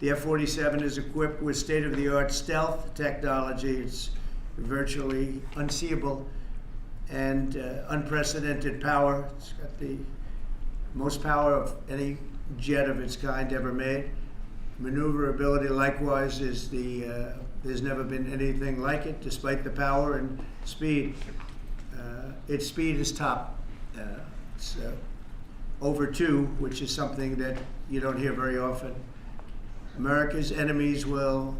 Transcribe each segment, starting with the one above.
The F-47 is equipped with state-of-the-art stealth technology. It's virtually unseeable and unprecedented power. It's got the most power of any jet of its kind ever made. Maneuverability, likewise, is there's never been anything like it, despite the power and speed. Its speed is top. It's over 2, which is something that you don't hear very often. America's enemies will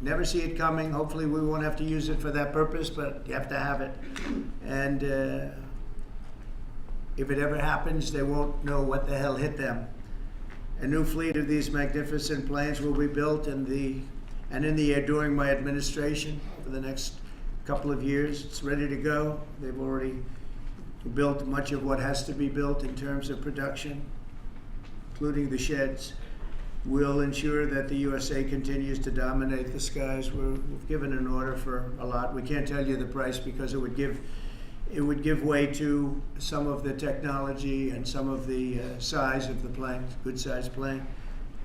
never see it coming. Hopefully we won't have to use it for that purpose, but you have to have it. And if it ever happens, they won't know what the hell hit them. A new fleet of these magnificent planes will be built in the air during my administration over the next couple of years. It's ready to go. They've already built much of what has to be built in terms of production, including the sheds. We'll ensure that the USA continues to dominate the skies. We've given an order for a lot. We can't tell you the price because it would give way to some of the technology and some of the size of the plane, good sized plane.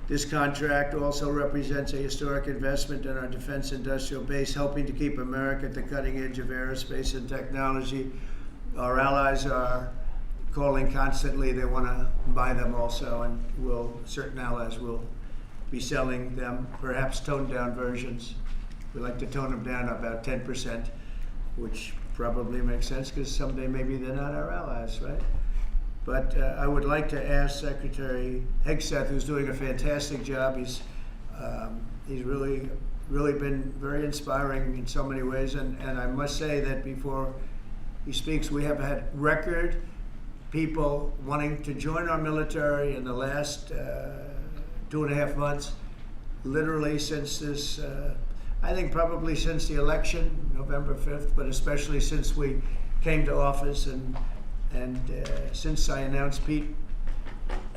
This contract also represents a historic investment in our defense industrial base, helping to keep America at the cutting edge of aerospace and technology. Our allies are calling constantly. They want to buy them also, and certain allies will be selling them, perhaps toned down versions. We like to tone them down about 10%, which probably makes sense because someday maybe they're not our allies, right? But I would like to ask Secretary Hegseth, who's doing a fantastic job. He's really been very inspiring in so many ways, and I must say that before he speaks, we have had record people wanting to join our military in the last 2.5 months, literally since this, I think probably since the election, November 5th, but especially since we came to office and since I announced Pete.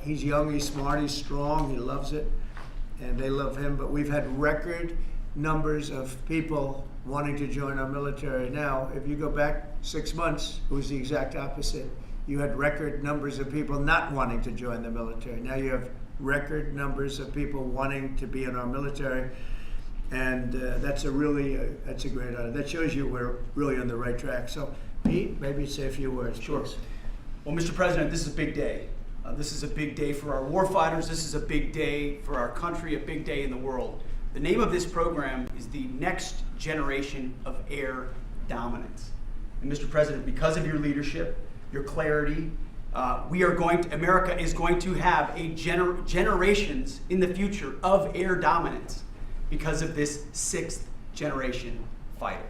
He's young, he's smart, he's strong, he loves it, and they love him. But we've had record numbers of people wanting to join our military. Now, if you go back 6 months, it was the exact opposite. You had record numbers of people not wanting to join the military. Now you have record numbers of people wanting to be in our military, and that's a great honor. That shows you we're really on the right track. So, Pete, maybe say a few words. Sure. Please. Well, Mr. President, this is a big day. This is a big day for our warfighters. This is a big day for our country, a big day in the world. The name of this program is the Next Generation of Air Dominance. And Mr. President, because of your leadership, your clarity, America is going to have generations in the future of air dominance because of this 6th generation fighter.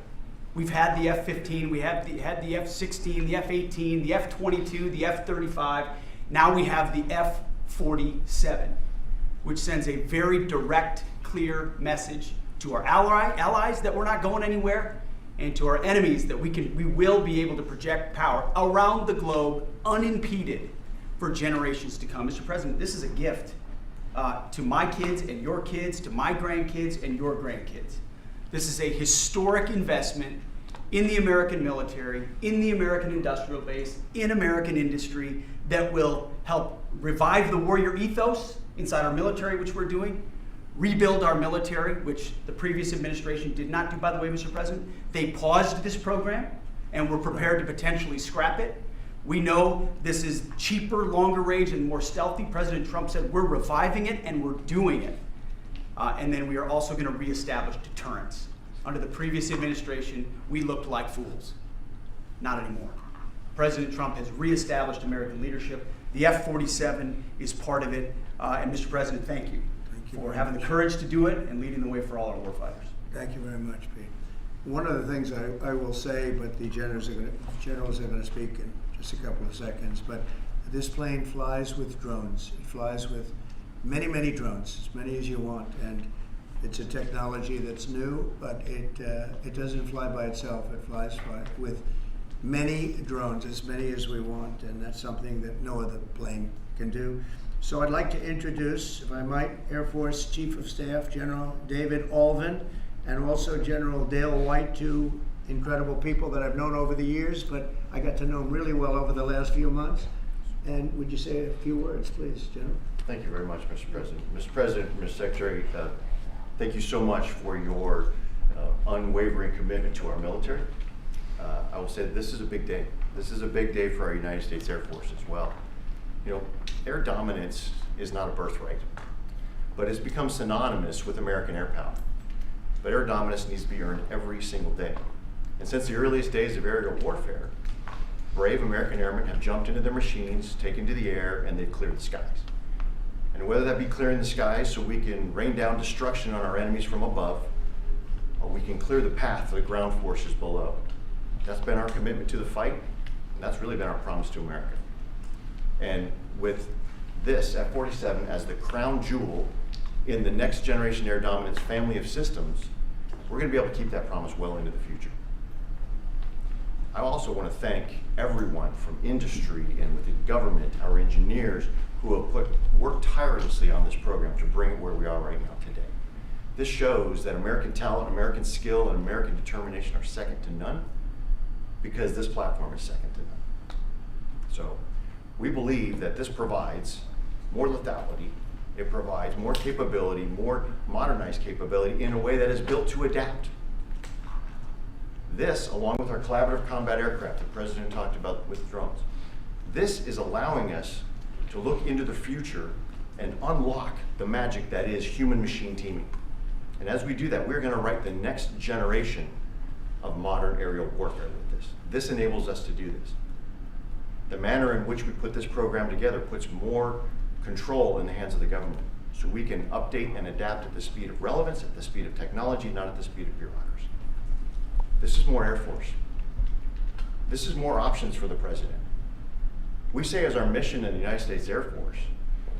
We've had the F-15, we had the F-16, the F-18, the F-22, the F-35. Now we have the F-47, which sends a very direct, clear message to our allies that we're not going anywhere, and to our enemies that we will be able to project power around the globe unimpeded for generations to come. Mr. President, this is a gift to my kids and your kids, to my grandkids and your grandkids. This is a historic investment in the American military, in the American industrial base, in American industry that will help revive the warrior ethos inside our military, which we're doing, rebuild our military, which the previous administration did not do, by the way, Mr. President. They paused this program and were prepared to potentially scrap it. We know this is cheaper, longer range, and more stealthy. President Trump said we're reviving it and we're doing it. And then we are also going to reestablish deterrence. Under the previous administration, we looked like fools. Not anymore. President Trump has reestablished American leadership. The F-47 is part of it. And Mr. President, thank you for having the courage to do it and leading the way for all our warfighters. Thank you very much, Pete. One of the things I will say, but the generals are going to speak in just a couple of seconds, but this plane flies with drones. It flies with many, many drones, as many as you want, and it's a technology that's new, but it doesn't fly by itself. It flies with many drones, as many as we want, and that's something that no other plane can do. So I'd like to introduce, if I might, Air Force Chief of Staff General David Alvin, and also General Dale White, two incredible people that I've known over the years, but I got to know them really well over the last few months. And would you say a few words, please, General? Thank you very much, Mr. President. Mr. President, Mr. Secretary, thank you so much for your unwavering commitment to our military. I will say that this is a big day. This is a big day for our United States Air Force as well. You know, air dominance is not a birthright, but it's become synonymous with American air power. But air dominance needs to be earned every single day. And since the earliest days of aerial warfare, brave American airmen have jumped into their machines, taken to the air, and they've cleared the skies. And whether that be clearing the skies so we can rain down destruction on our enemies from above, or we can clear the path for the ground forces below. That's been our commitment to the fight, and that's really been our promise to America. And with this F-47 as the crown jewel in the next generation air dominance family of systems, we're going to be able to keep that promise well into the future. I also want to thank everyone from industry and within government, our engineers, who have worked tirelessly on this program to bring it where we are right now today. This shows that American talent, American skill, and American determination are second to none, because this platform is second to none. So we believe that this provides more lethality, it provides more capability, more modernized capability in a way that is built to adapt. This, along with our collaborative combat aircraft the President talked about with drones, this is allowing us to look into the future and unlock the magic that is human-machine teaming. And as we do that, we're going to write the next generation of modern aerial warfare with this. This enables us to do this. The manner in which we put this program together puts more control in the hands of the government, so we can update and adapt at the speed of relevance, at the speed of technology, not at the speed of bureaucracy. This is more Air Force. This is more options for the President. We say as our mission in the United States Air Force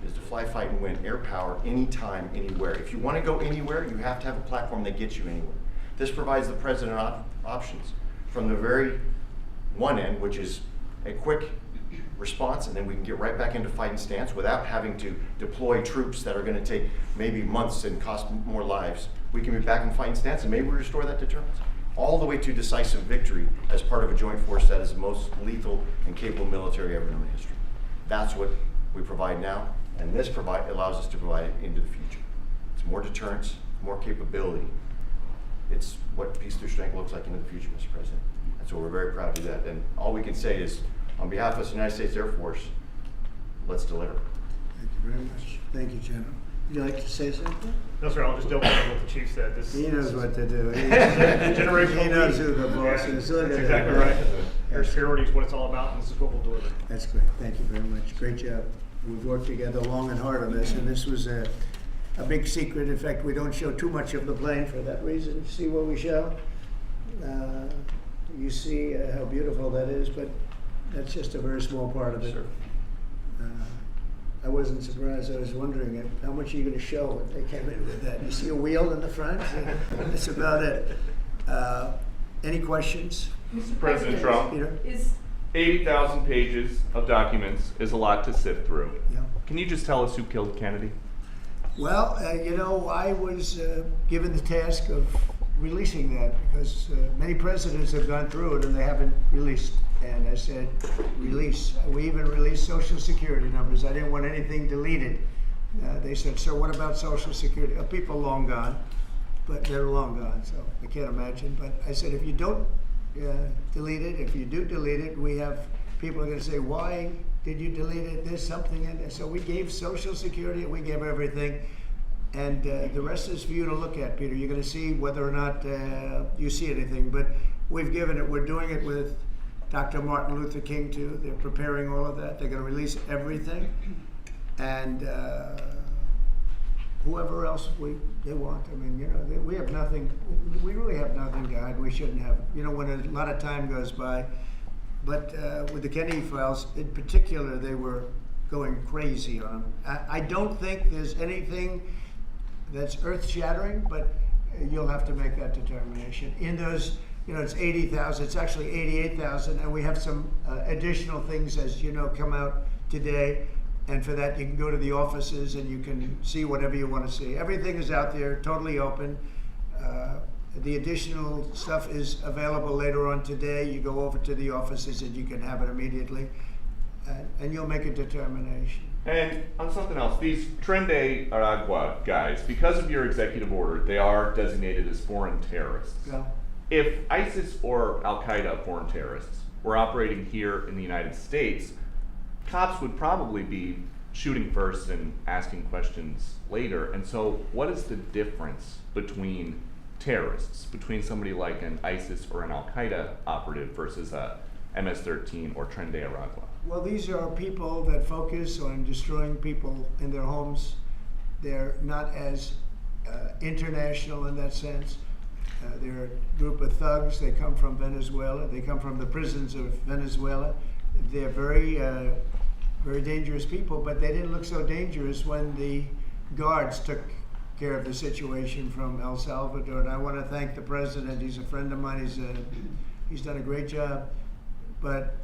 is to fly, fight, and win air power anytime, anywhere. If you want to go anywhere, you have to have a platform that gets you anywhere. This provides the President options from the very one end, which is a quick response, and then we can get right back into fighting stance without having to deploy troops that are going to take maybe months and cost more lives. We can be back in fighting stance, and maybe we restore that deterrence. All the way to decisive victory as part of a joint force that is the most lethal and capable military ever known in history. That's what we provide now, and this allows us to provide it into the future. It's more deterrence, more capability. It's what peace through strength looks like into the future, Mr. President. And so we're very proud to do that. And all we can say is, on behalf of the United States Air Force, let's deliver. Thank you very much. Thank you, General. Would you like to say something? No, sir, I'll just double down what the chief said. He knows what to do. Generational He knows who the boss is. That's exactly right. Air security is what it's all about, and this is what we'll deliver. That's great. Thank you very much. Great job. We've worked together long and hard on this, and this was a big secret. In fact, we don't show too much of the plane for that reason. You see what we show? You see how beautiful that is, but that's just a very small part of it. Sure. I wasn't surprised. I was wondering how much are you going to show when they came in with that. You see a wheel in the front? That's about it. Any questions? Mr. President Trump, Peter? is 80,000 pages of documents is a lot to sift through. Yeah. Can you just tell us who killed Kennedy? Well, I was given the task of releasing that because many presidents have gone through it and they haven't released. And I said, release. We even released Social Security numbers. I didn't want anything deleted. They said, sir, what about Social Security? People long gone, but they're long gone, so I can't imagine. But I said, if you don't delete it, if you do delete it, we have people are going to say, why did you delete it? There's something in there. So we gave Social Security, we gave everything. And the rest is for you to look at, Peter. You're going to see whether or not you see anything. But we've given it. We're doing it with Dr. Martin Luther King, too. They're preparing all of that. They're going to release everything. And whoever else they want. I mean, we have nothing. We really have nothing to hide. We shouldn't have. When a lot of time goes by. But with the Kennedy files, in particular, they were going crazy on them. I don't think there's anything that's earth-shattering, but you'll have to make that determination. In those, it's 80,000. It's actually 88,000, and we have some additional things, as you know, come out today. And for that, you can go to the offices and you can see whatever you want to see. Everything is out there, totally open. The additional stuff is available later on today. You go over to the offices and you can have it immediately, and you'll make a determination. And on something else, these Tren de Aragua guys, because of your executive order, they are designated as foreign terrorists. Yeah. If ISIS or Al Qaeda foreign terrorists were operating here in the United States, cops would probably be shooting first and asking questions later. And so, what is the difference between terrorists, between somebody like an ISIS or an Al Qaeda operative versus a MS-13 or Tren de Aragua? Well, these are people that focus on destroying people in their homes. They're not as international in that sense. They're a group of thugs. They come from Venezuela. They come from the prisons of Venezuela. They're very, very dangerous people, but they didn't look so dangerous when the guards took care of the situation from El Salvador. And I want to thank the president. He's a friend of mine. He's done a great job. But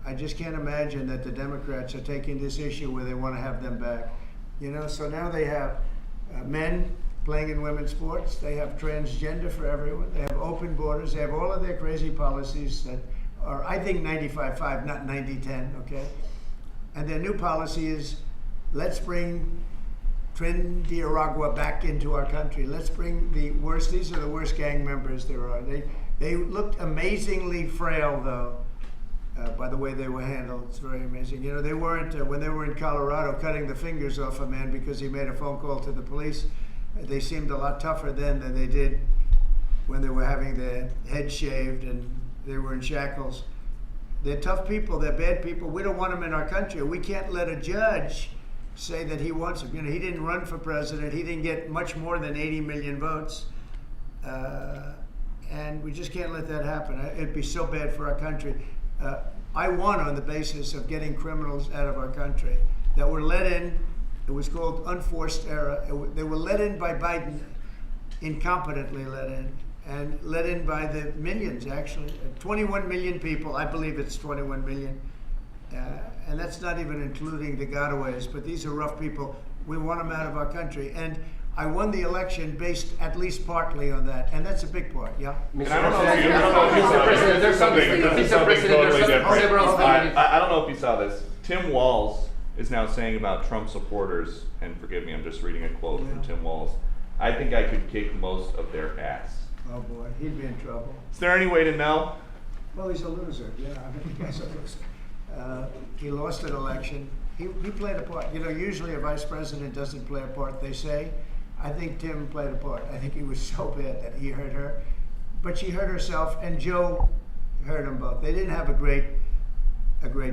I just can't imagine that the Democrats are taking this issue where they want to have them back. You know, so now they have men playing in women's sports. They have transgender for everyone. They have open borders. They have all of their crazy policies that are, I think, 95-5, not 90-10, okay? And their new policy is, let's bring Tren de Aragua back into our country. Let's bring the worst, these are the worst gang members there are. They looked amazingly frail, though, by the way they were handled. It's very amazing. You know, they weren't, when they were in Colorado cutting the fingers off a man because he made a phone call to the police, they seemed a lot tougher then than they did when they were having their head shaved and they were in shackles. They're tough people. They're bad people. We don't want them in our country. We can't let a judge say that he wants them. You know, he didn't run for president. He didn't get much more than 80 million votes. And we just can't let that happen. It'd be so bad for our country. I won on the basis of getting criminals out of our country that were let in. It was called unforced error. They were let in by Biden, incompetently let in, and let in by the millions, actually. 21 million people, I believe it's 21 million. And that's not even including the gotaways, but these are rough people. We want them out of our country. And I won the election based at least partly on that, and that's a big part, yeah? And I don't know if you saw this. Totally different. I don't know if you saw this. Tim Walz is now saying about Trump supporters, and forgive me, I'm just reading a quote from Tim Walz, I think I could kick most of their ass. Oh boy, he'd be in trouble. Is there any way to know? Well, he's a loser, yeah, I mean, the guy's a loser. He lost an election. He played a part. You know, usually a vice president doesn't play a part, they say. I think Tim played a part. I think he was so bad that he hurt her. But she hurt herself, and Joe hurt them both. They didn't have a great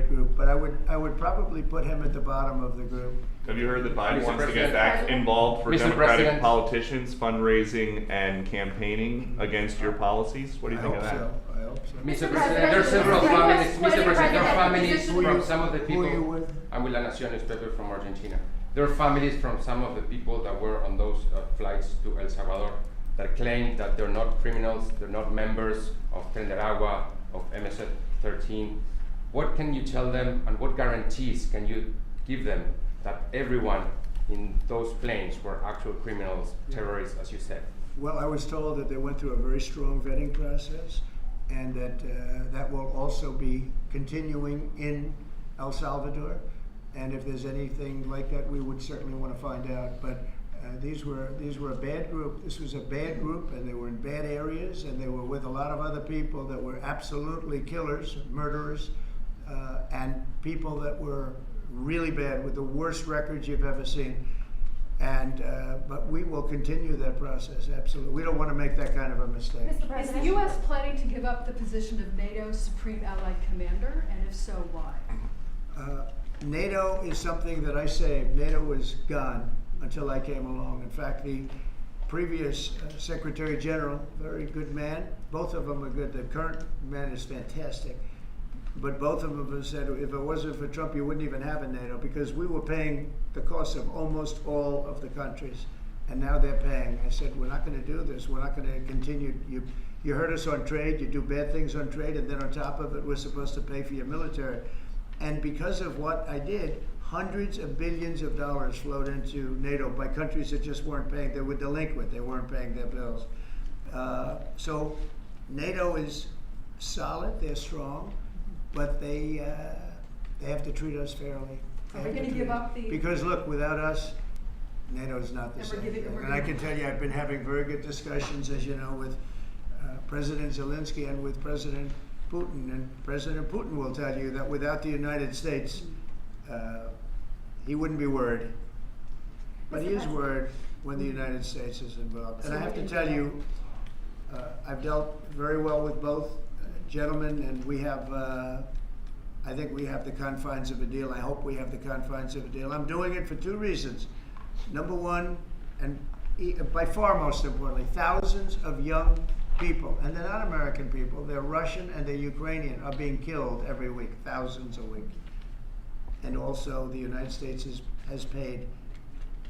group, but I would probably put him at the bottom of the group. Have you heard that Biden wants to get back involved for Democratic politicians, fundraising and campaigning against your policies? What do you think of that? I hope so. Mr. President, there are several families. Mr. President, there are families from some of the Who are you people. with? I'm with La Nación newspaper from Argentina. There are families from some of the people that were on those flights to El Salvador that claim that they're not criminals, they're not members of Tren de Aragua, of MS-13. What can you tell them, and what guarantees can you give them that everyone in those planes were actual criminals, terrorists, as you said? Well, I was told that they went through a very strong vetting process, and that that will also be continuing in El Salvador. And if there's anything like that, we would certainly want to find out. But these were a bad group. This was a bad group, and they were in bad areas, and they were with a lot of other people that were absolutely killers, murderers, and people that were really bad with the worst records you've ever seen. And but we will continue that process, absolutely. We don't want to make that kind of a mistake. Mr. President, is the U.S. planning to give up the position of NATO's Supreme Allied Commander, and if so, why? NATO is something that I saved. NATO was gone until I came along. In fact, the previous Secretary General, very good man, both of them are good. The current man is fantastic. But both of them have said, if it wasn't for Trump, you wouldn't even have a NATO, because we were paying the cost of almost all of the countries. And now they're paying. I said, we're not going to do this. We're not going to continue. You hurt us on trade. You do bad things on trade. And then on top of it, we're supposed to pay for your military. And because of what I did, hundreds of billions of dollars flowed into NATO by countries that just weren't paying. They were delinquent. They weren't paying their bills. So NATO is solid. They're strong. But they have to treat us fairly. Are we gonna give up the? Because look, without us, NATO's not the And we're same giving- thing. we're And I giving- can tell you, I've been having very good discussions, as you know, with President Zelensky and with President Putin. And President Putin will tell you that without the United States, he wouldn't be worried. But he is worried when the United States is involved. And I have to tell you, I've dealt very well with both gentlemen, and we have, I think we have the confines of a deal. I hope we have the confines of a deal. I'm doing it for two reasons. Number one, and by far most importantly, thousands of young people, and they're not American people, they're Russian and they're Ukrainian, are being killed every week, thousands a week. And also the United States has paid,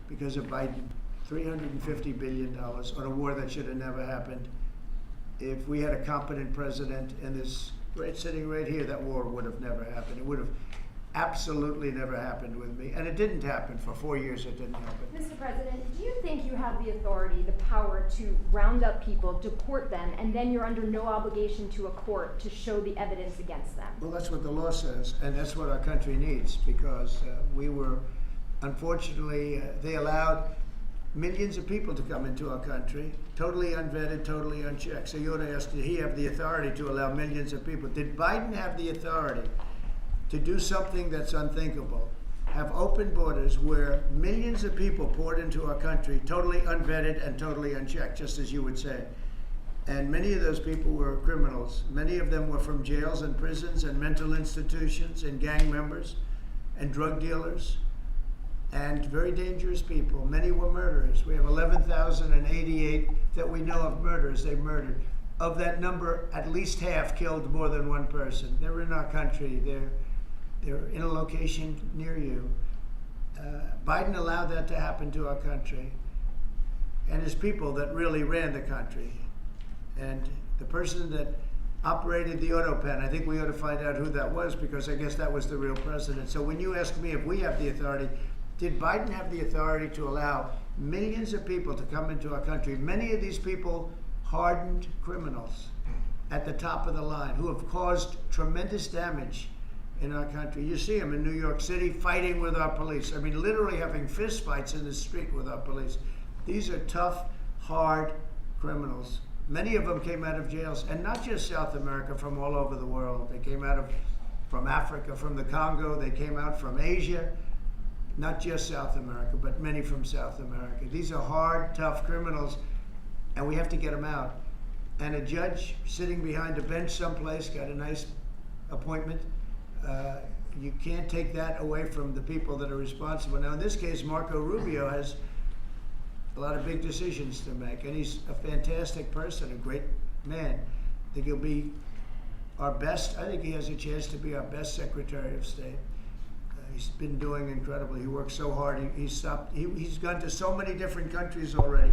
because of Biden, $350 billion on a war that should have never happened. If we had a competent president in this sitting right here, that war would have never happened. It would have absolutely never happened with me. And it didn't happen. For 4 years it didn't happen. Mr. President, do you think you have the authority, the power to round up people, deport them, and then you're under no obligation to a court to show the evidence against them? Well, that's what the law says, and that's what our country needs, because we were, unfortunately, they allowed millions of people to come into our country, totally unvetted, totally unchecked. So you ought to ask, did he have the authority to allow millions of people? Did Biden have the authority to do something that's unthinkable? Have open borders where millions of people poured into our country, totally unvetted and totally unchecked, just as you would say. And many of those people were criminals. Many of them were from jails and prisons and mental institutions and gang members and drug dealers and very dangerous people. Many were murderers. We have 11,088 that we know of murderers they've murdered. Of that number, at least half killed more than one person. They're in our country. They're in a location near you. Biden allowed that to happen to our country. And his people that really ran the country. And the person that operated the auto pen, I think we ought to find out who that was, because I guess that was the real president. So when you ask me if we have the authority, did Biden have the authority to allow millions of people to come into our country? Many of these people, hardened criminals at the top of the line who have caused tremendous damage in our country. You see them in New York City fighting with our police. I mean, literally having fist fights in the street with our police. These are tough, hard criminals. Many of them came out of jails, and not just South America, from all over the world. They came out from Africa, from the Congo. They came out from Asia. Not just South America, but many from South America. These are hard, tough criminals, and we have to get them out. And a judge sitting behind a bench someplace got a nice appointment. You can't take that away from the people that are responsible. Now, in this case, Marco Rubio has a lot of big decisions to make, and he's a fantastic person, a great man. I think he'll be our best. I think he has a chance to be our best Secretary of State. He's been doing incredibly. He works so hard. He's gone to so many different countries already,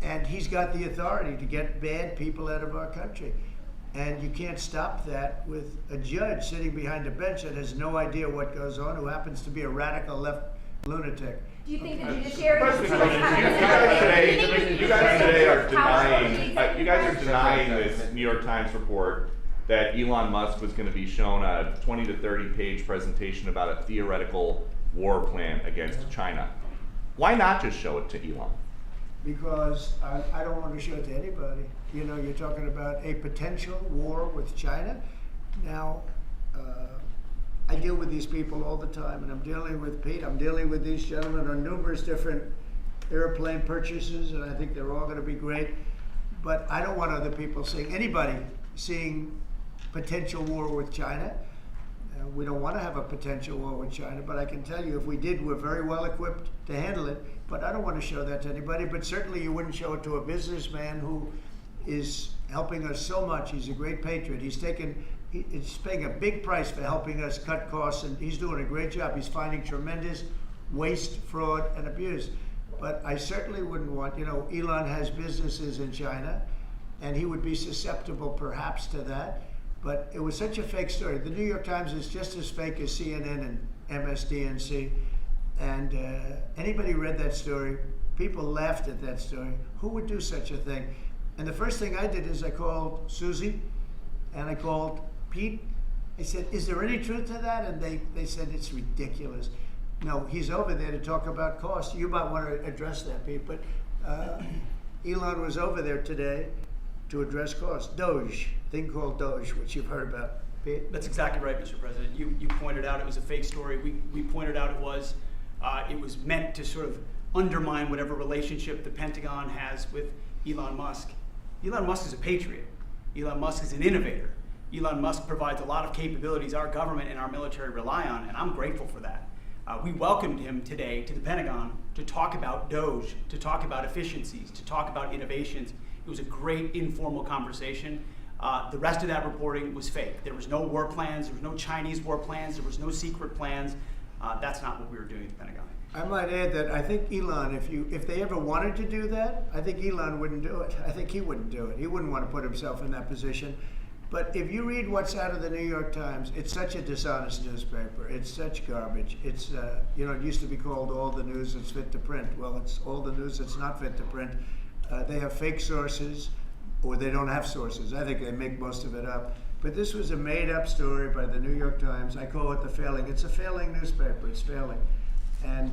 and he's got the authority to get bad people out of our country. And you can't stop that with a judge sitting behind a bench that has no idea what goes on, who happens to be a radical left lunatic. Do you think the judiciary President, is you guys today are denying. You guys are denying this New York Times report that Elon Musk was going to be shown a 20 to 30 page presentation about a theoretical war plan against China. Why not just show it to Elon? Because I don't want to show it to anybody. You know, you're talking about a potential war with China. Now, I deal with these people all the time, and I'm dealing with Pete, I'm dealing with these gentlemen on numerous different airplane purchases, and I think they're all going to be great. But I don't want other people seeing, anybody seeing potential war with China. We don't want to have a potential war with China, but I can tell you if we did, we're very well equipped to handle it. But I don't want to show that to anybody, but certainly you wouldn't show it to a businessman who is helping us so much. He's a great patriot. He's paying a big price for helping us cut costs, and he's doing a great job. He's finding tremendous waste, fraud, and abuse. But I certainly wouldn't want, Elon has businesses in China, and he would be susceptible perhaps to that. But it was such a fake story. The New York Times is just as fake as CNN and MSDNC. And anybody read that story, people laughed at that story. Who would do such a thing? And the first thing I did is I called Susie and I called Pete. I said, is there any truth to that? And they said, it's ridiculous. No, he's over there to talk about cost. You might want to address that, Pete, but Elon was over there today to address cost. Doge, thing called Doge, which you've heard about. Pete? That's exactly right, Mr. President. You pointed out it was a fake story. We pointed out it was meant to sort of undermine whatever relationship the Pentagon has with Elon Musk. Elon Musk is a patriot. Elon Musk is an innovator. Elon Musk provides a lot of capabilities our government and our military rely on, and I'm grateful for that. We welcomed him today to the Pentagon to talk about Doge, to talk about efficiencies, to talk about innovations. It was a great informal conversation. The rest of that reporting was fake. There was no war plans, there was no Chinese war plans, there was no secret plans. That's not what we were doing at the Pentagon. I might add that I think Elon, if they ever wanted to do that, I think Elon wouldn't do it. I think he wouldn't do it. He wouldn't want to put himself in that position. But if you read what's out of the New York Times, it's such a dishonest newspaper. It's such garbage. It's, it used to be called all the news that's fit to print. Well, it's all the news that's not fit to print. They have fake sources, or they don't have sources. I think they make most of it up. But this was a made-up story by the New York Times. I call it the failing. It's a failing newspaper. It's failing. And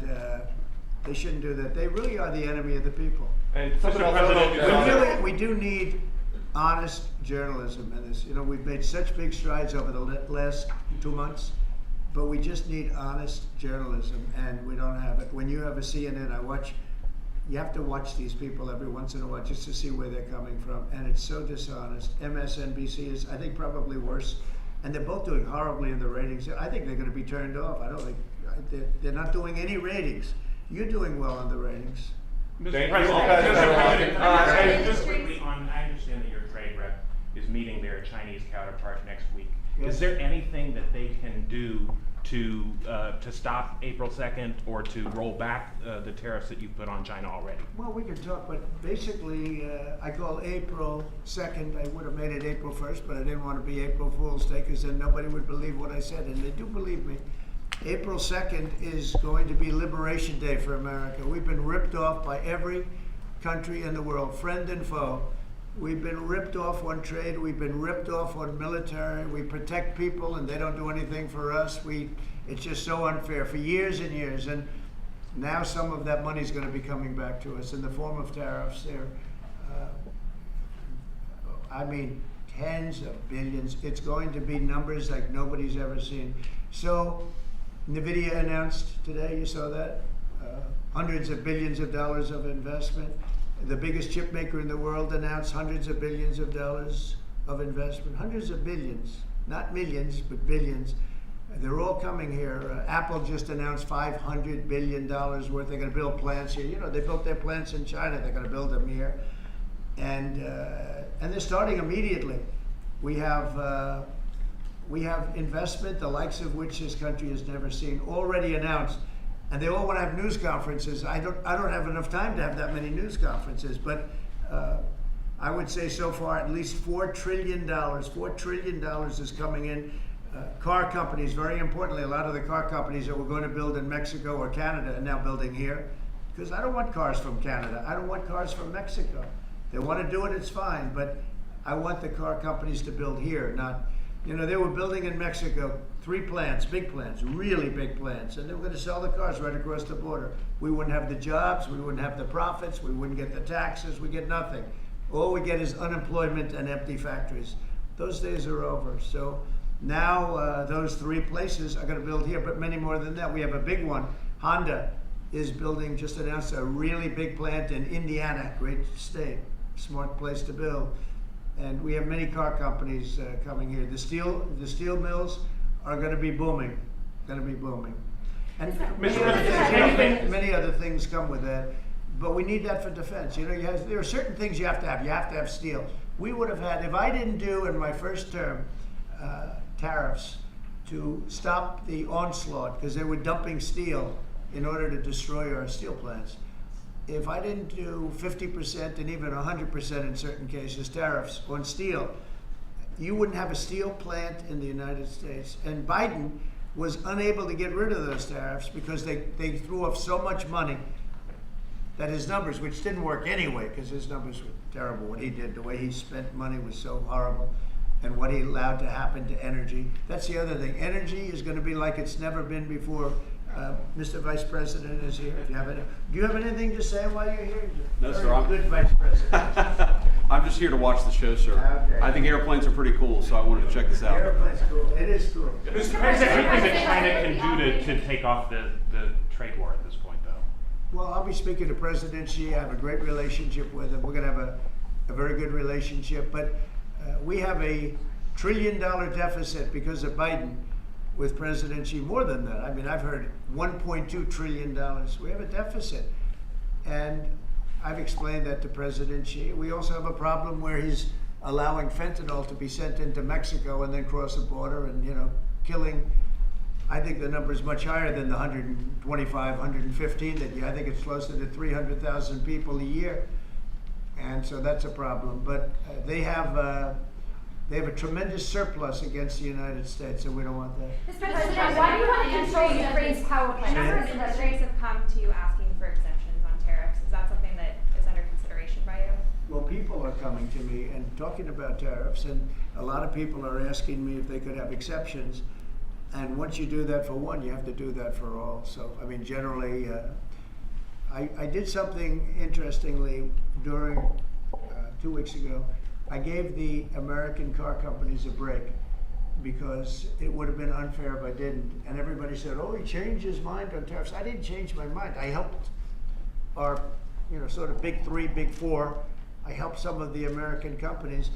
they shouldn't do that. They really are the enemy of the people. And somebody also We do need honest journalism in this. We've made such big strides over the last 2 months, but we just need honest journalism, and we don't have it. When you have a CNN, you have to watch these people every once in a while just to see where they're coming from, and it's so dishonest. MSNBC is, I think, probably worse, and they're both doing horribly in the ratings. I think they're going to be turned off. I don't think they're not doing any ratings. You're doing well on the ratings. Thank you. Just quickly on, I understand that your trade rep is meeting their Chinese counterpart next week. Yes. Is there anything that they can do to stop April 2nd or to roll back the tariffs that you've put on China already? Well, we could talk, but basically, I call April 2nd. I would have made it April 1st, but I didn't want to be April Fool's Day because then nobody would believe what I said, and they do believe me. April 2nd is going to be Liberation Day for America. We've been ripped off by every country in the world, friend and foe. We've been ripped off on trade. We've been ripped off on military. We protect people and they don't do anything for us. It's just so unfair for years and years. And now some of that money is going to be coming back to us in the form of tariffs. Tens of billions. It's going to be numbers like nobody's ever seen. So NVIDIA announced today, you saw that, hundreds of billions of dollars of investment. The biggest chip maker in the world announced hundreds of billions of dollars of investment. Hundreds of billions, not millions, but billions. They're all coming here. Apple just announced $500 billion worth. They're going to build plants here. They built their plants in China. They're going to build them here. And they're starting immediately. We have investment, the likes of which this country has never seen, already announced. And they all want to have news conferences. I don't have enough time to have that many news conferences, but I would say so far at least $4 trillion. $4 trillion is coming in. Car companies, very importantly, a lot of the car companies that were going to build in Mexico or Canada are now building here. Because I don't want cars from Canada. I don't want cars from Mexico. They want to do it, it's fine, but I want the car companies to build here, not, they were building in Mexico 3 plants, big plants, really big plants, and they were going to sell the cars right across the border. We wouldn't have the jobs, we wouldn't have the profits, we wouldn't get the taxes, we get nothing. All we get is unemployment and empty factories. Those days are over. So now those 3 places are going to build here, but many more than that. We have a big one. Honda is building, just announced a really big plant in Indiana, great state, smart place to build. And we have many car companies coming here. The steel mills are going to be booming, And many other things come with that. But we need that for defense. There are certain things you have to have. You have to have steel. We would have had, if I didn't do in my first term tariffs to stop the onslaught, because they were dumping steel in order to destroy our steel plants. If I didn't do 50% and even 100% in certain cases tariffs on steel, you wouldn't have a steel plant in the United States. And Biden was unable to get rid of those tariffs because they threw off so much money that his numbers, which didn't work anyway because his numbers were terrible, what he did, the way he spent money was so horrible, and what he allowed to happen to energy. That's the other thing. Energy is going to be like it's never been before. Mr. Vice President is here. If you have any, do you have anything to say while you're here? No, Very sir, I'm- Good Vice President. I'm just here to watch the show, sir. Okay. I think airplanes are pretty cool, so I wanted to check this out. Airplane's cool. It is cool. Mr. President, what do you think China can do to take off the trade war at this point, though? Well, I'll be speaking to President Xi. I have a great relationship with him. We're going to have a very good relationship. But we have a $1 trillion deficit because of Biden with President Xi. More than that. I mean, I've heard $1.2 trillion. We have a deficit. And I've explained that to President Xi. We also have a problem where he's allowing fentanyl to be sent into Mexico and then cross the border and, killing. I think the number is much higher than the 125, 115 I think it's closer to 300,000 people a year. And so that's a problem. But they have a tremendous surplus against the United States, and we don't want that. Mr. President, why do you want to control Ukraine's power plant? A number of industries have come to you asking for exemptions on tariffs. Is that something that is under consideration by you? Well, people are coming to me and talking about tariffs, and a lot of people are asking me if they could have exceptions. And once you do that for one, you have to do that for all. So, I mean, generally, I did something interestingly during 2 weeks ago. I gave the American car companies a break because it would have been unfair if I didn't. And everybody said, oh, he changed his mind on tariffs. I didn't change my mind. I helped our, sort of big three, big four. I helped some of the American companies.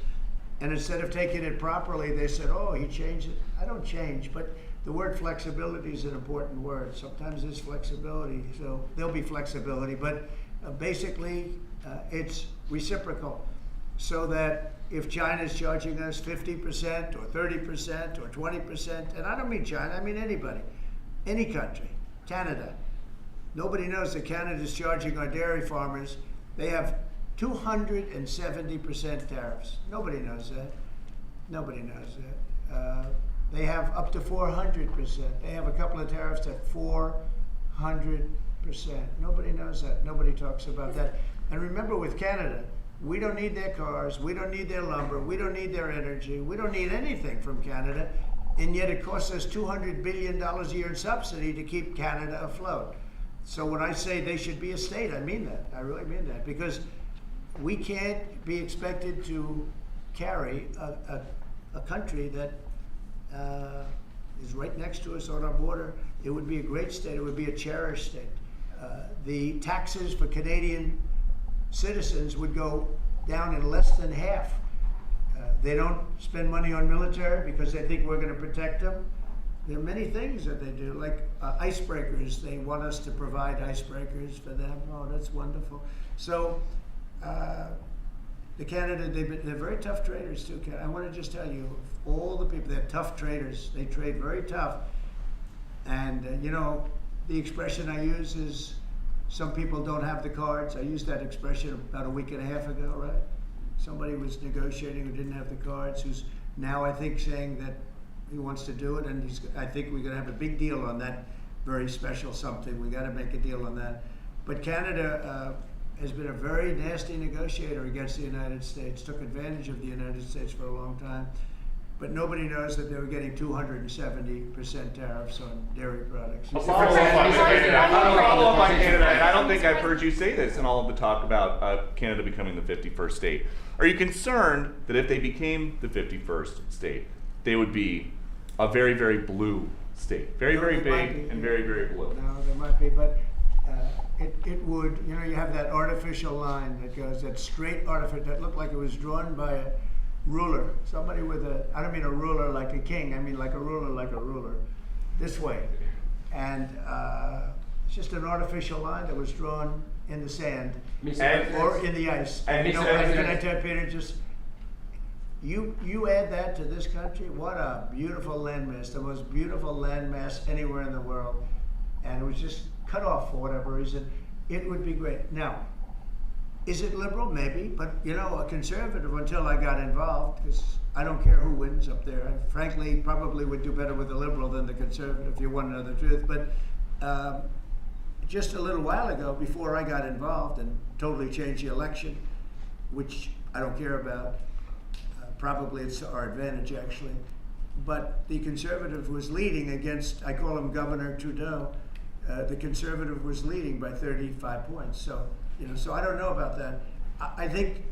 And instead of taking it properly, they said, oh, he changed it. I don't change, but the word flexibility is an important word. Sometimes there's flexibility, so there'll be flexibility, but basically it's reciprocal. So that if China's charging us 50% or 30% or 20%, and I don't mean China, I mean anybody, any country, Canada. Nobody knows that Canada's charging our dairy farmers. They have 270% tariffs. Nobody knows that. Nobody knows that. They have up to 400%. They have a couple of tariffs at 400%. Nobody knows that. Nobody talks about that. And remember, with Canada, we don't need their cars, we don't need their lumber, we don't need their energy, we don't need anything from Canada, and yet it costs us $200 billion a year in subsidy to keep Canada afloat. So when I say they should be a state, I mean that. I really mean that, because we can't be expected to carry a country that is right next to us on our border. It would be a great state. It would be a cherished state. The taxes for Canadian citizens would go down in less than half. They don't spend money on military because they think we're going to protect them. There are many things that they do, like icebreakers. They want us to provide icebreakers for them. Oh, that's wonderful. So the Canada, they're very tough traders too. I want to just tell you, all the people, they're tough traders. They trade very tough. And the expression I use is, some people don't have the cards. I used that expression about a week and a half ago, right? Somebody was negotiating who didn't have the cards, who's now, I think, saying that he wants to do it, and I think we're going to have a big deal on that very special something. We got to make a deal on that. But Canada has been a very nasty negotiator against the United States, took advantage of the United States for a long time. But nobody knows that they were getting 270% tariffs on dairy products. A follow-up on Canada, and I don't think I've heard you say this in all of the talk about Canada becoming the 51st state. Are you concerned that if they became the 51st state, they would be a very, very blue state? Very, very big and very, very blue. No, there might be, but it would, you have that artificial line that goes, that straight artificial, that looked like it was drawn by a ruler. Somebody with I don't mean a ruler like a king, I mean like a ruler, this way. And it's just an artificial line that was drawn in the sand or in the ice. And can I tell you, Peter, just, you add that to this country, what a beautiful landmass, the most beautiful landmass anywhere in the world. And it was just cut off for whatever reason. It would be great. Now, is it liberal? Maybe, but a conservative until I got involved, because I don't care who wins up there. I frankly probably would do better with the liberal than the conservative, if you want to know the truth. But just a little while ago, before I got involved and totally changed the election, which I don't care about, probably it's to our advantage actually, but the conservative was leading against, I call him Governor Trudeau, the conservative was leading by 35 points. So, so I don't know about that. I think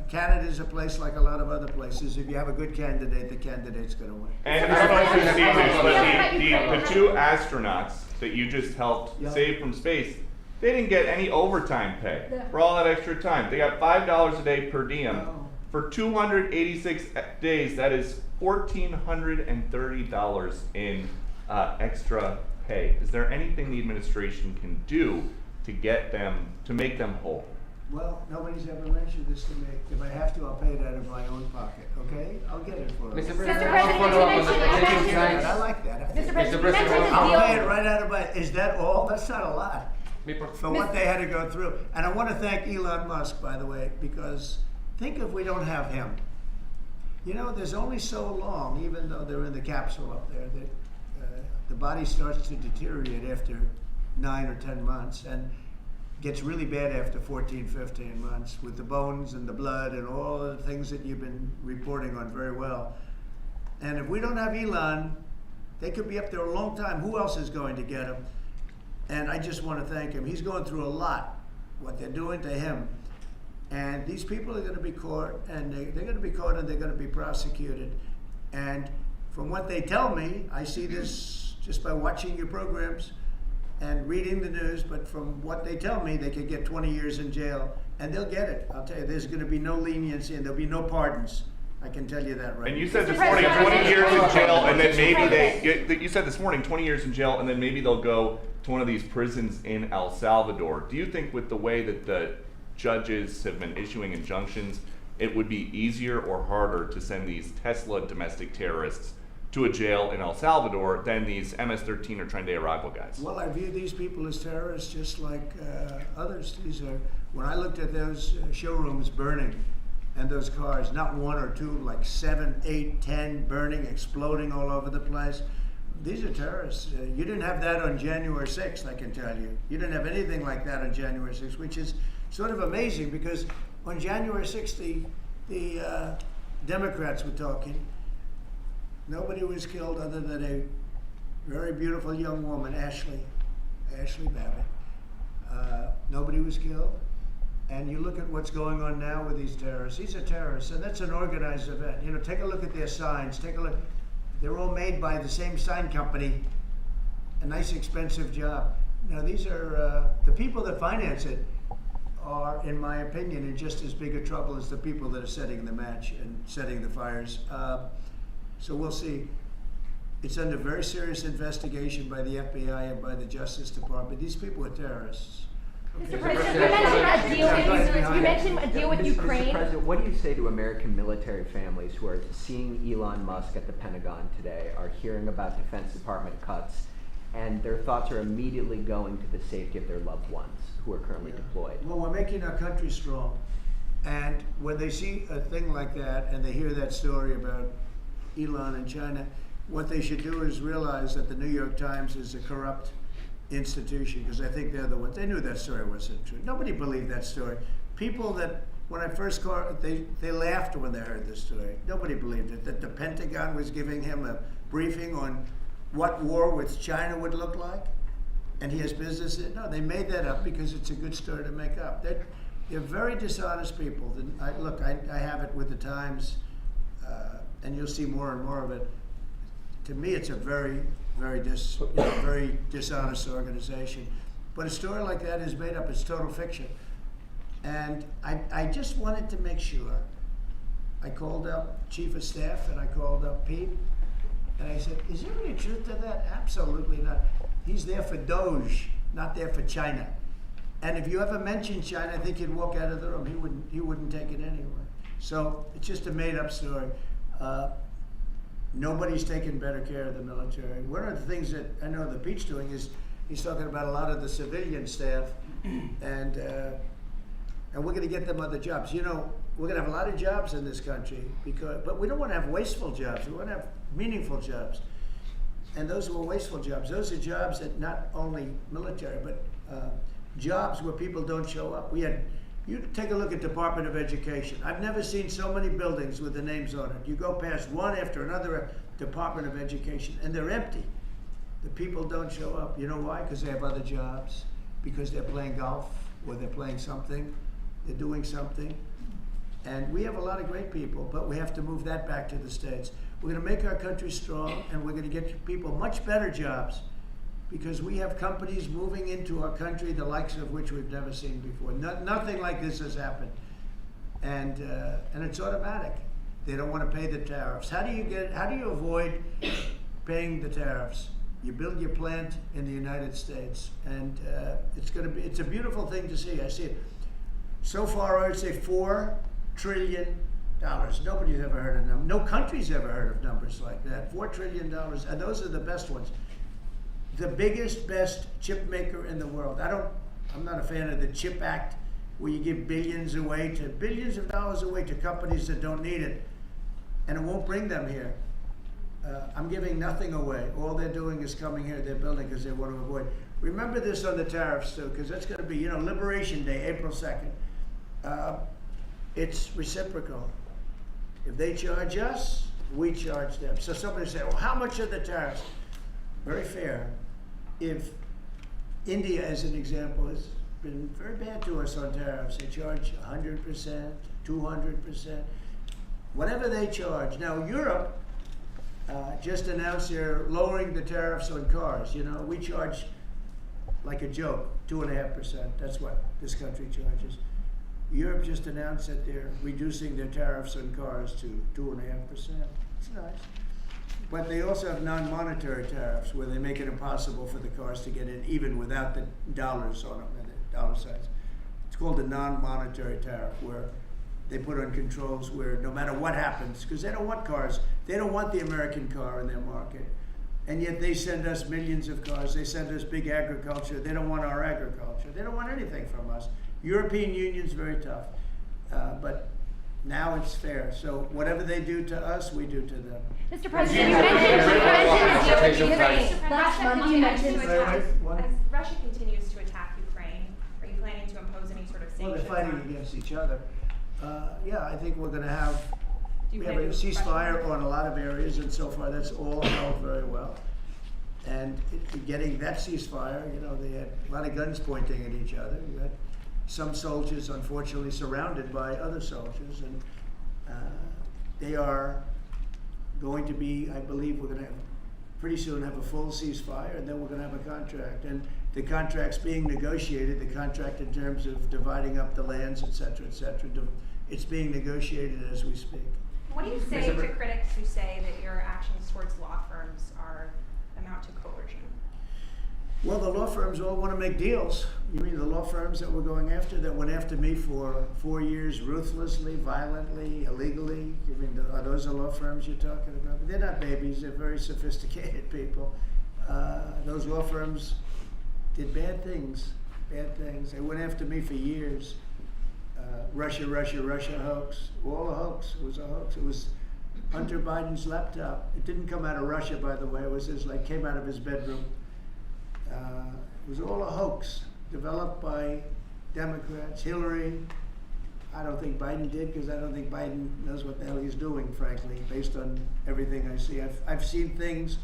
Canada is a place like a lot of other places. If you have a good candidate, the candidate's going to win. And I don't know if you've seen this, but the two astronauts that you just helped save from space, they didn't get any overtime pay for all that extra time. They got $5 a day per diem. For 286 days, that is $1,430 in extra pay. Is there anything the administration can do to make them whole? Well, nobody's ever mentioned this to me. If I have to, I'll pay it out of my own pocket, okay? I'll get it for them. Mr. President, President, you mentioned- I like that. I think Mr. President, you President, mentioned the I'll deal. pay it right out of my, is that all? That's not a lot for what they had to go through. And I want to thank Elon Musk, by the way, because think if we don't have him. There's only so long, even though they're in the capsule up there, that the body starts to deteriorate after 9 or 10 months and gets really bad after 14, 15 months with the bones and the blood and all the things that you've been reporting on very well. And if we don't have Elon, they could be up there a long time. Who else is going to get him? And I just want to thank him. He's going through a lot, what they're doing to him. And these people are going to be caught, and they're going to be caught, and they're going to be prosecuted. And from what they tell me, I see this just by watching your programs and reading the news, but from what they tell me, they could get 20 years in jail, and they'll get it. I'll tell you, there's going to be no leniency, and there'll be no pardons. I can tell you that right And you now. said this morning 20 years in jail, and then maybe you said this morning 20 years in jail, and then maybe they'll go to one of these prisons in El Salvador. Do you think with the way that the judges have been issuing injunctions, it would be easier or harder to send these Tesla domestic terrorists to a jail in El Salvador than these MS-13 or Tren de Aragua guys? Well, I view these people as terrorists just like others. When I looked at those showrooms burning and those cars, not one or two, like 7, 8, 10 burning, exploding all over the place. These are terrorists. You didn't have that on January 6th, I can tell you. You didn't have anything like that on January 6th, which is sort of amazing because on January 6th, the Democrats were talking. Nobody was killed other than a very beautiful young woman, Ashley Babbitt. Nobody was killed. And you look at what's going on now with these terrorists. These are terrorists, and that's an organized event. Take a look at their signs. Take a look. They're all made by the same sign company. A nice, expensive job. These are the people that finance it are, in my opinion, in just as big a trouble as the people that are setting the match and setting the fires. So we'll see. It's under very serious investigation by the FBI and by the Justice Department. These people are terrorists. Mr. President, you mentioned a deal with Ukraine. Mr. President, what do you say to American military families who are seeing Elon Musk at the Pentagon today, are hearing about Defense Department cuts, and their thoughts are immediately going to the safety of their loved ones who are currently deployed? Well, we're making our country strong. And when they see a thing like that and they hear that story about Elon and China, what they should do is realize that the New York Times is a corrupt institution, because I think they're the ones. They knew that story wasn't true. Nobody believed that story. People that, when I first called, they laughed when they heard the story. Nobody believed it, that the Pentagon was giving him a briefing on what war with China would look like, and he has business. No, they made that up because it's a good story to make up. They're very dishonest people. I have it with the Times, and you'll see more and more of it. To me, it's a very, very dishonest organization. But a story like that is made up. It's total fiction. And I just wanted to make sure. I called up Chief of Staff and I called up Pete, and I said, is there any truth to that? Absolutely not. He's there for Doge, not there for China. And if you ever mention China, I think he'd walk out of the room. He wouldn't take it anyway. So it's just a made-up story. Nobody's taken better care of the military. One of the things that I know that Pete's doing is he's talking about a lot of the civilian staff, and we're going to get them other jobs. We're going to have a lot of jobs in this country, but we don't want to have wasteful jobs. We want to have meaningful jobs. And those were wasteful jobs. Those are jobs that not only military, but jobs where people don't show up. You take a look at Department of Education. I've never seen so many buildings with the names on it. You go past one after another Department of Education, and they're empty. the people don't show up. You know why? Because they have other jobs, because they're playing golf, or they're playing something, they're doing something. And we have a lot of great people, but we have to move that back to the States. We're gonna make our country strong, and we're gonna get people much better jobs, because we have companies moving into our country, the likes of which we've never seen before. Nothing like this has happened. And it's automatic. They don't wanna pay the tariffs. How do you avoid paying the tariffs? You build your plant in the United States, and it's a beautiful thing to see. I see it. So far, I would say $4 trillion. Nobody's ever heard of them. No country's ever heard of numbers like that. $4 trillion, and those are the best ones. The biggest, best chip maker in the world. I'm not a fan of the CHIP Act, where you give billions of dollars away to companies that don't need it, and it won't bring them here. I'm giving nothing away. All they're doing is coming here, they're building because they want to avoid. Remember this on the tariffs too, because that's going to be, Liberation Day, April 2nd. It's reciprocal. If they charge us, we charge them. So somebody say, well, how much are the tariffs? Very fair. If India, as an example, has been very bad to us on tariffs, they charge 100%, 200%, whatever they charge. Now, Europe just announced they're lowering the tariffs on cars. We charge like a joke, 2.5%. That's what this country charges. Europe just announced that they're reducing their tariffs on cars to 2.5%. It's nice. But they also have non-monetary tariffs, where they make it impossible for the cars to get in, even without the dollars on them and the dollar signs. It's called a non-monetary tariff, where they put on controls where no matter what happens, because they don't want cars, they don't want the American car in their market. And yet they send us millions of cars, they send us big agriculture, they don't want our agriculture, they don't want anything from us. European Union's very tough, but now it's fair. So whatever they do to us, we do to them. Mr. President, you mentioned last month you mentioned. As Russia continues to attack Ukraine, are you planning to impose any sort of sanctions? Well, they're fighting against each other. Yeah, I think we're going to have. Do you We have plan a to ceasefire on a lot of areas, and so far that's all held very well. And getting that ceasefire, they had a lot of guns pointing at each other. You had some soldiers, unfortunately, surrounded by other soldiers, and they are going to be, I believe, we're going to pretty soon have a full ceasefire, and then we're going to have a contract. And the contract's being negotiated, the contract in terms of dividing up the lands, et cetera, it's being negotiated as we speak. What do you say to critics who say that your actions towards law firms amount to coercion? Well, the law firms all want to make deals. You mean the law firms that we're going after, that went after me for 4 years, ruthlessly, violently, illegally? You mean, are those the law firms you're talking about? But they're not babies, they're very sophisticated people. Those law firms did bad things. They went after me for years. Russia hoax, all a hoax. It was a hoax. It was Hunter Biden's laptop. It didn't come out of Russia, by the way. It was came out of his bedroom. It was all a hoax, developed by Democrats. Hillary, I don't think Biden did, because I don't think Biden knows what the hell he's doing, frankly, based on everything I see. I've seen things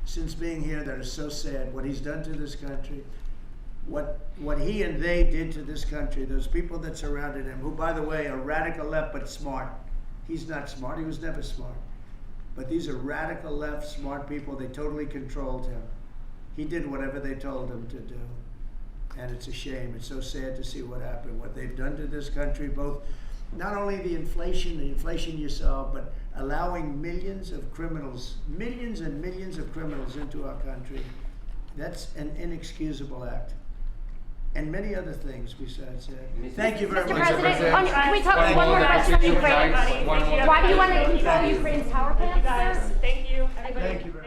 since being here that are so sad. What he's done to this country, what he and they did to this country, those people that surrounded him, who, by the way, are radical left but smart. He's not smart, he was never smart. But these are radical left, smart people. They totally controlled him. He did whatever they told him to do. And it's a shame. It's so sad to see what happened, what they've done to this country, both not only the inflation you saw, but allowing millions and millions of criminals into our country. That's an inexcusable act. And many other things besides that. Thank you very Mr. much. President, can we talk one more question on Ukraine? Why do you want to control Ukraine's power plants, sir? Thank you. Thank you very much.